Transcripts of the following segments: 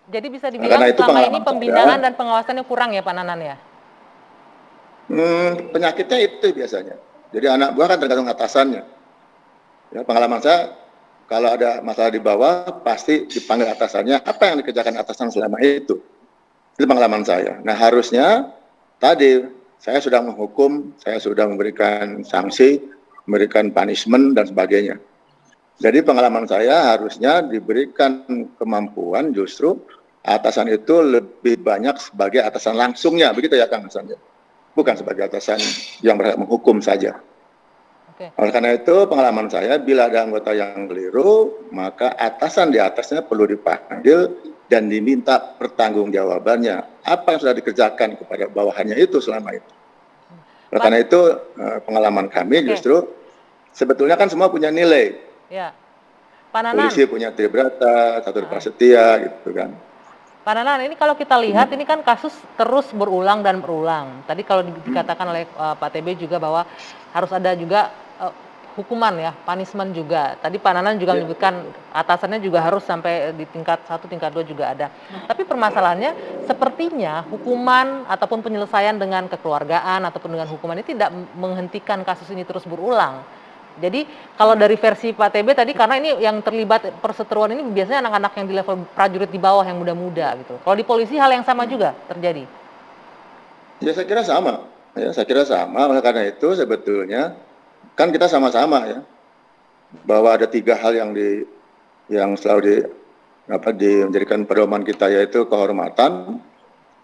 Jadi bisa Nah, karena dibilang itu selama ini pengalaman pembinaan saya, dan pengawasannya kurang ya Pak Nanan ya? penyakitnya itu biasanya. Jadi anak buah kan tergantung atasannya. Ya, pengalaman saya, kalau ada masalah di bawah, pasti dipanggil atasannya, apa yang dikerjakan atasan selama itu. Itu pengalaman saya. Nah, harusnya tadi saya sudah menghukum, saya sudah memberikan sanksi, memberikan punishment dan sebagainya. Jadi pengalaman saya harusnya diberikan kemampuan justru atasan itu lebih banyak sebagai atasan langsungnya, begitu ya Kang Hasan? Bukan sebagai atasan yang berhak menghukum saja. Oke. Oleh karena itu pengalaman saya, bila ada anggota yang keliru, maka atasan di atasnya perlu dipanggil dan diminta pertanggungjawabannya. Apa yang sudah dikerjakan kepada bawahannya itu selama itu. Oleh Pak, karena itu pengalaman kami oke. justru sebetulnya kan semua punya nilai. Ya. Pak Nanan, Polisi punya Tribrata, Catur Prasetya gitu kan. Pak Nanan, ini kalau kita lihat ini kan kasus terus berulang dan berulang. Tadi kalau dikatakan oleh Pak TB juga bahwa harus ada juga hukuman ya, punishment juga. Tadi Pak Nanan juga menyebutkan atasannya juga harus sampai di tingkat 1, tingkat 2 juga ada. Tapi permasalahannya sepertinya hukuman ataupun penyelesaian dengan kekeluargaan ataupun dengan hukuman ini tidak menghentikan kasus ini terus berulang. Jadi kalau dari versi Pak TB tadi, karena ini yang terlibat perseteruan ini biasanya anak-anak yang di level prajurit di bawah yang muda-muda gitu. Kalau di polisi hal yang sama juga terjadi. Ya saya kira sama. Ya, saya kira sama. Oleh karena itu sebetulnya kan kita sama-sama ya bahwa ada 3 hal yang selalu menjadikan pedoman kita, yaitu kehormatan.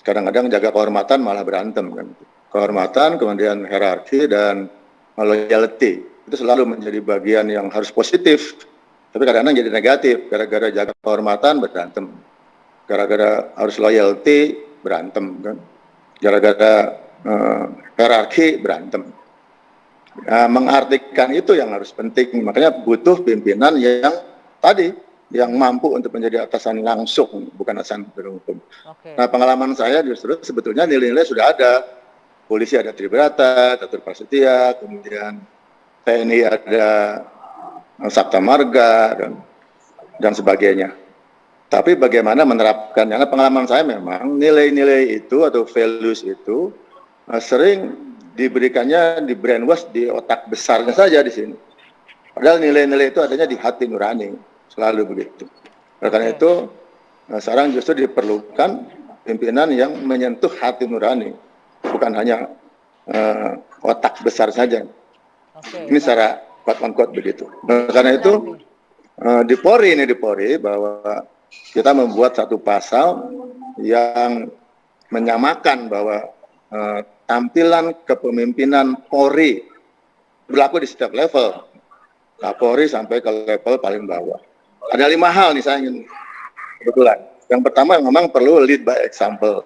Kadang-kadang jaga kehormatan malah berantem kan. Kehormatan, kemudian hierarki dan loyalty. Itu selalu menjadi bagian yang harus positif. Tapi kadang-kadang jadi negatif. Gara-gara jaga kehormatan berantem. Gara-gara harus loyalty berantem kan. Gara-gara hierarki berantem. Mengartikan itu yang harus penting. Makanya butuh pimpinan yang tadi yang mampu untuk menjadi atasan langsung, bukan atasan berhukum. Oke. Nah, pengalaman saya justru sebetulnya nilai-nilai sudah ada. Polisi ada Tribrata, Catur Prasetya, kemudian TNI ada Sabta Marga dan sebagainya. Tapi bagaimana menerapkannya? Karena pengalaman saya memang nilai-nilai itu atau values itu sering diberikannya di brainwash di otak besarnya saja di sini. Padahal nilai-nilai itu adanya di hati nurani, selalu begitu. Karena itu sekarang justru diperlukan pimpinan yang menyentuh hati nurani, bukan hanya otak besar saja. Ini secara quote-unquote begitu. Karena itu di Polri bahwa kita membuat satu pasal yang menyamakan bahwa tampilan kepemimpinan Polri berlaku di setiap level, Kapolri sampai ke level paling bawah. Ada 5 hal nih saya ingin kebetulan. Yang pertama memang perlu lead by example,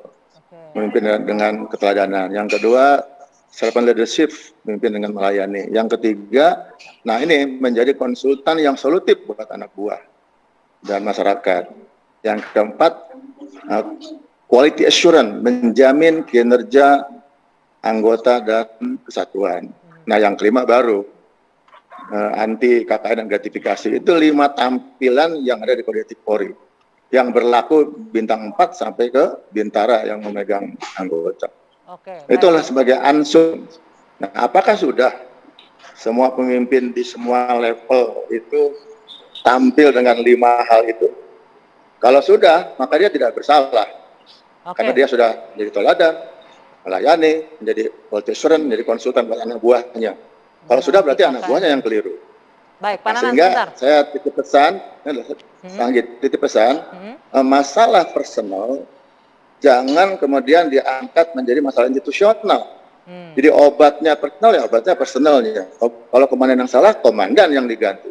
memimpin dengan keteladanan. Yang kedua, servant leadership, memimpin dengan melayani. Yang ketiga, nah ini menjadi konsultan yang solutif buat anak buah dan masyarakat. Yang keempat, quality assurance, menjamin kinerja anggota dan kesatuan. Nah, yang kelima baru anti KKN dan gratifikasi. Itu 5 tampilan yang ada di Kode Etik Polri yang berlaku bintang 4 sampai ke bintara yang memegang anggota. Itulah sebagai ansur. Nah, apakah sudah semua pemimpin di semua level itu tampil dengan 5 hal itu? Kalau sudah, maka dia tidak bersalah. Karena dia sudah menjadi teladan, melayani, menjadi quality assurance, menjadi konsultan buat anak buahnya. Kalau sudah berarti anak buahnya yang keliru. Baik, Pak Nanan, sehingga sebentar. saya titip pesan, masalah personal jangan kemudian diangkat menjadi masalah institusional. Jadi obatnya personal ya obatnya personalnya. Kalau komandan yang salah, komandan yang diganti.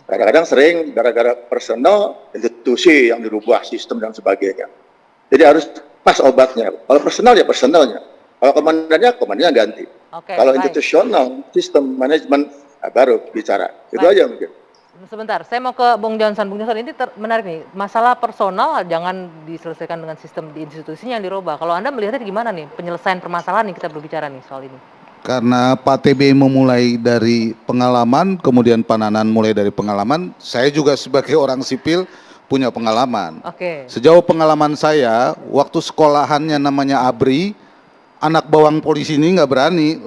Kadang-kadang sering gara-gara personal, institusi yang dirubah, sistem dan sebagainya. Jadi harus pas obatnya. Kalau personal ya personalnya. Kalau komandannya ganti. Kalau institusional, sistem manajemen baru bicara. Itu aja mungkin. Sebentar, saya mau ke Bung Johnson. Bung Johnson, ini menarik nih. Masalah personal jangan diselesaikan dengan sistem di institusinya yang dirubah. Kalau Anda melihatnya gimana nih penyelesaian permasalahan yang kita berbicara nih soal ini? Karena Pak TB memulai dari pengalaman, kemudian Pak Nanan mulai dari pengalaman, saya juga sebagai orang sipil punya pengalaman. Oke. Sejauh pengalaman saya, waktu sekolahannya namanya ABRI, anak bawang polisi ini nggak berani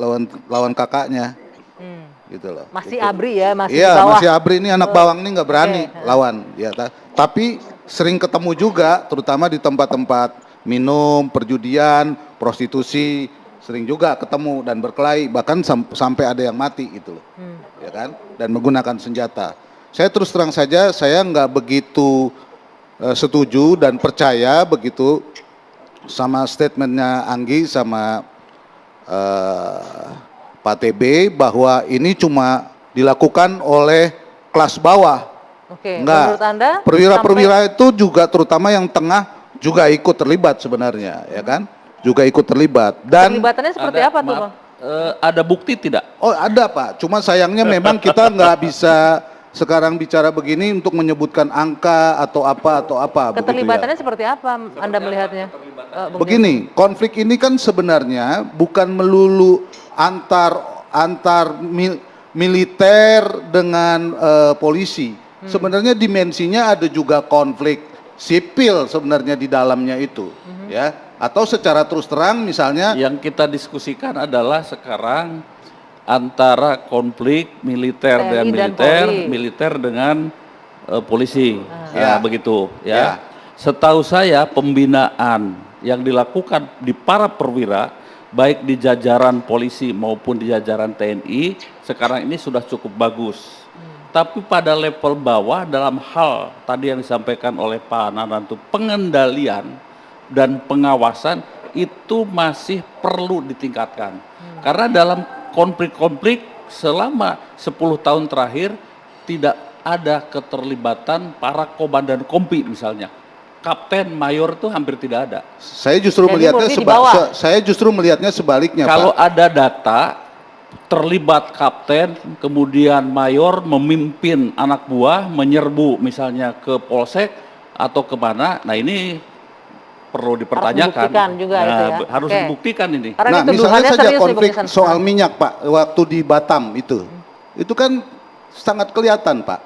lawan kakaknya, Hmm. gitu loh. Masih Itu. ABRI ya, masih di Iya, bawah. masih ABRI ini anak bawang ini nggak berani Oke. lawan. Ya, tapi sering ketemu juga, terutama di tempat-tempat minum, perjudian, prostitusi, sering juga ketemu dan berkelahi, bahkan sampai ada yang mati gitu loh, ya kan? Dan menggunakan senjata. Saya terus terang saja, saya nggak begitu setuju dan percaya begitu sama statementnya Anggi sama Pak TB bahwa ini cuma dilakukan oleh kelas bawah. Oke, Enggak. menurut Anda Perwira-perwira itu juga terutama yang tengah juga ikut terlibat sebenarnya, ya kan? Juga ikut terlibat. Dan terlibatannya seperti apa tuh, Bang? Ada bukti tidak? oh ada Pak, cuma sayangnya memang kita nggak bisa sekarang bicara begini untuk menyebutkan angka atau apa begitu ya. Keterlibatannya seperti apa Anda melihatnya? Bung Begini, konflik ini kan sebenarnya bukan melulu antar militer dengan polisi. Sebenarnya dimensinya ada juga konflik sipil sebenarnya di dalamnya itu, ya. Atau secara terus terang misalnya Yang kita diskusikan adalah sekarang antara konflik militer TNI dan dan militer, Polri. militer dengan polisi, Ya. ya begitu, Ya. ya. Setahu saya pembinaan yang dilakukan di para perwira, baik di jajaran polisi maupun di jajaran TNI, sekarang ini sudah cukup bagus. Tapi pada level bawah dalam hal tadi yang disampaikan oleh Pak Nanantu, pengendalian dan pengawasan itu masih perlu ditingkatkan. Karena dalam konflik-konflik selama 10 tahun terakhir tidak ada keterlibatan para komandan kompi misalnya. Kapten, mayor itu hampir tidak ada. saya justru Jadi melihatnya murni di bawah. saya justru melihatnya sebaliknya Kalau Pak. ada data terlibat kapten, kemudian mayor memimpin anak buah menyerbu misalnya ke polsek atau kemana, nah ini perlu dipertanyakan. dibuktikan juga itu ya. Harus Oke. dibuktikan ini. Karena Nah, ini misalnya tuduhannya saja serius nih, Bung konflik Isan. soal minyak Pak, waktu di Batam itu kan sangat kelihatan Pak.